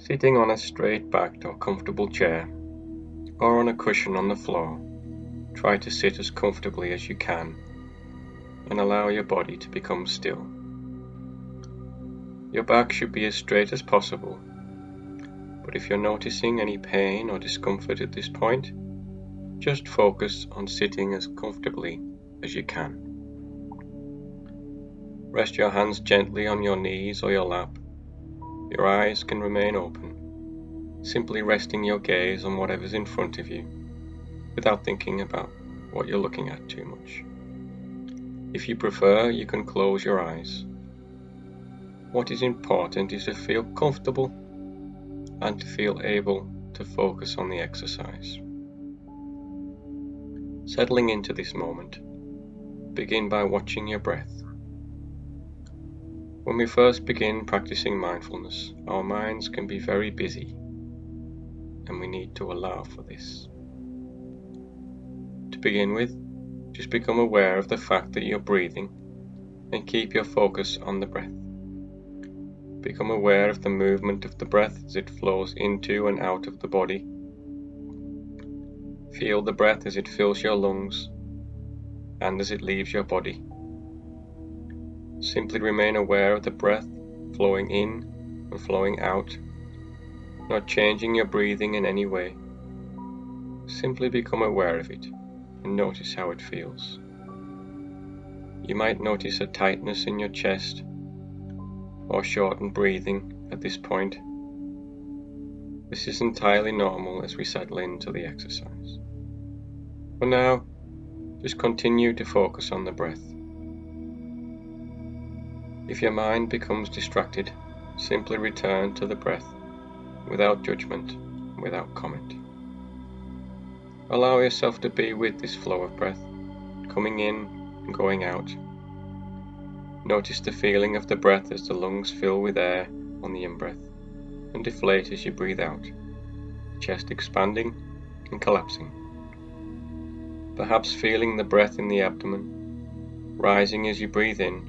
Sitting on a straight-backed or comfortable chair, or on a cushion on the floor, try to sit as comfortably as you can and allow your body to become still. Your back should be as straight as possible, but if you're noticing any pain or discomfort at this point, just focus on sitting as comfortably as you can. Rest your hands gently on your knees or your lap. Your eyes can remain open, simply resting your gaze on whatever's in front of you, without thinking about what you're looking at too much. If you prefer, you can close your eyes. What is important is to feel comfortable and to feel able to focus on the exercise. Settling into this moment, begin by watching your breath. When we first begin practicing mindfulness, our minds can be very busy, and we need to allow for this. To begin with, just become aware of the fact that you're breathing and keep your focus on the breath. Become aware of the movement of the breath as it flows into and out of the body. Feel the breath as it fills your lungs and as it leaves your body. Simply remain aware of the breath flowing in and flowing out, not changing your breathing in any way. Simply become aware of it and notice how it feels. You might notice a tightness in your chest or shortened breathing at this point. This is entirely normal as we settle into the exercise. For now, just continue to focus on the breath. If your mind becomes distracted, simply return to the breath without judgment, without comment. Allow yourself to be with this flow of breath, coming in and going out. Notice the feeling of the breath as the lungs fill with air on the in-breath and deflate as you breathe out, the chest expanding and collapsing. Perhaps feeling the breath in the abdomen, rising as you breathe in,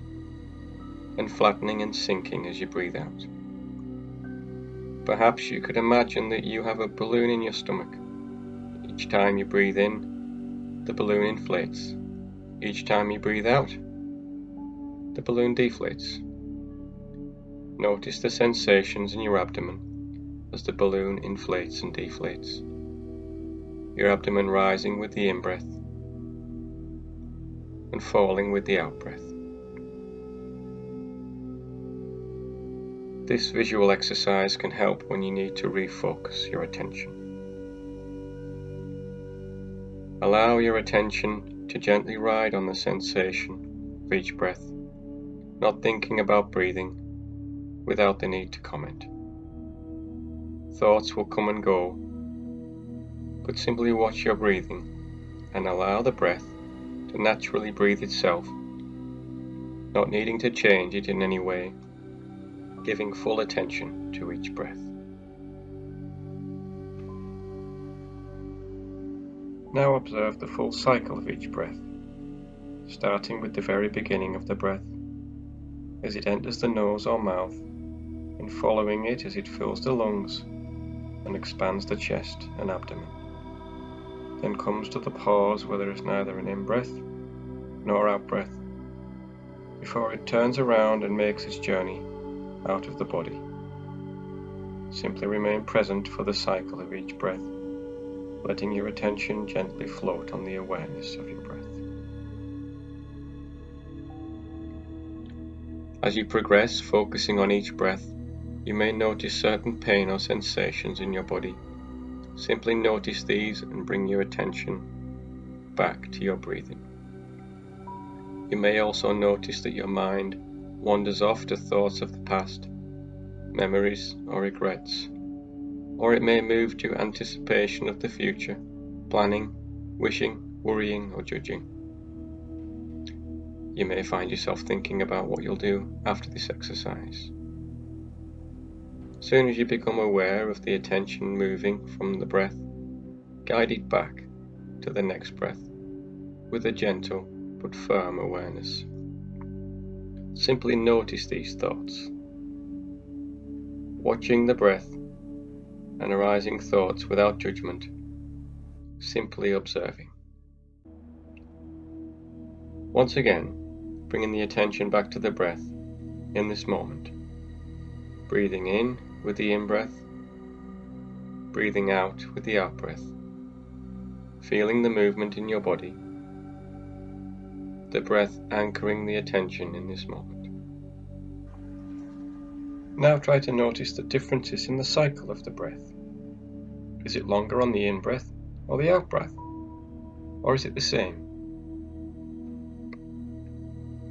and flattening and sinking as you breathe out. Perhaps you could imagine that you have a balloon in your stomach. Each time you breathe in, the balloon inflates. Each time you breathe out, the balloon deflates. Notice the sensations in your abdomen as the balloon inflates and deflates. Your abdomen rising with the in-breath and falling with the out-breath. This visual exercise can help when you need to refocus your attention. Allow your attention to gently ride on the sensation of each breath, not thinking about breathing without the need to comment. Thoughts will come and go, but simply watch your breathing and allow the breath to naturally breathe itself, not needing to change it in any way, giving full attention to each breath. Now observe the full cycle of each breath, starting with the very beginning of the breath, as it enters the nose or mouth, and following it as it fills the lungs and expands the chest and abdomen. Then comes to the pause where there is neither an in-breath nor out-breath, before it turns around and makes its journey out of the body. Simply remain present for the cycle of each breath, letting your attention gently float on the awareness of your breath. As you progress, focusing on each breath, you may notice certain pain or sensations in your body. Simply notice these and bring your attention back to your breathing. You may also notice that your mind wanders off to thoughts of the past, memories or regrets, or it may move to anticipation of the future, planning, wishing, worrying or judging. You may find yourself thinking about what you'll do after this exercise. As soon as you become aware of the attention moving from the breath, guide it back to the next breath with a gentle but firm awareness. Simply notice these thoughts. Watching the breath and arising thoughts without judgment, simply observing. Once again, bringing the attention back to the breath in this moment. Breathing in with the in-breath, breathing out with the out-breath. Feeling the movement in your body, the breath anchoring the attention in this moment. Now try to notice the differences in the cycle of the breath. Is it longer on the in-breath or the out-breath? Or is it the same?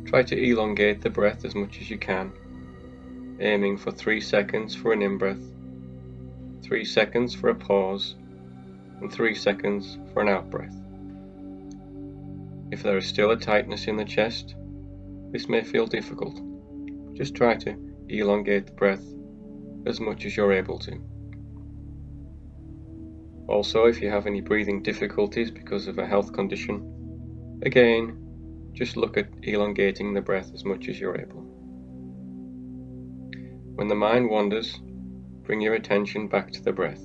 Try to elongate the breath as much as you can, aiming for 3 seconds for an in-breath, 3 seconds for a pause, and 3 seconds for an out-breath. If there is still a tightness in the chest, this may feel difficult. Just try to elongate the breath as much as you're able to. Also, if you have any breathing difficulties because of a health condition, again, just look at elongating the breath as much as you're able. When the mind wanders, bring your attention back to the breath,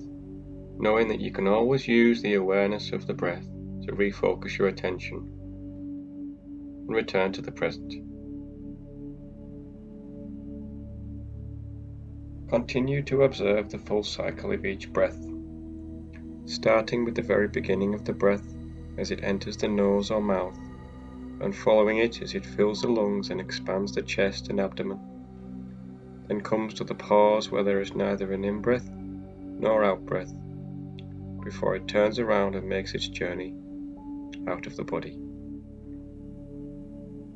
knowing that you can always use the awareness of the breath to refocus your attention and return to the present. Continue to observe the full cycle of each breath, starting with the very beginning of the breath as it enters the nose or mouth, and following it as it fills the lungs and expands the chest and abdomen, then comes to the pause where there is neither an in-breath nor out-breath, before it turns around and makes its journey out of the body.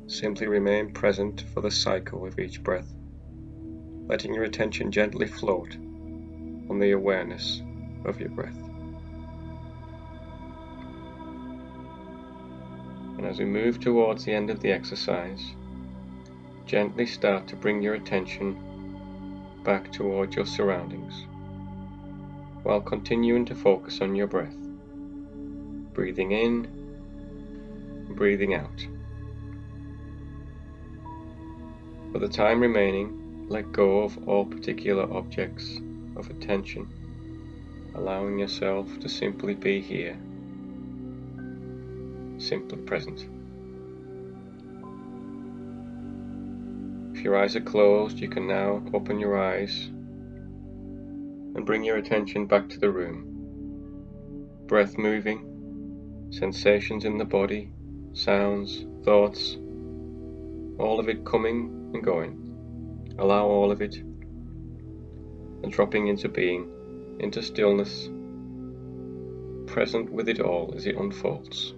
Simply remain present for the cycle of each breath, letting your attention gently float on the awareness of your breath. And as we move towards the end of the exercise, gently start to bring your attention back towards your surroundings, while continuing to focus on your breath, breathing in and breathing out. For the time remaining, let go of all particular objects of attention, allowing yourself to simply be here, simply present. If your eyes are closed, you can now open your eyes and bring your attention back to the room. Breath moving, sensations in the body, sounds, thoughts, all of it coming and going. Allow all of it, and dropping into being, into stillness, present with it all as it unfolds.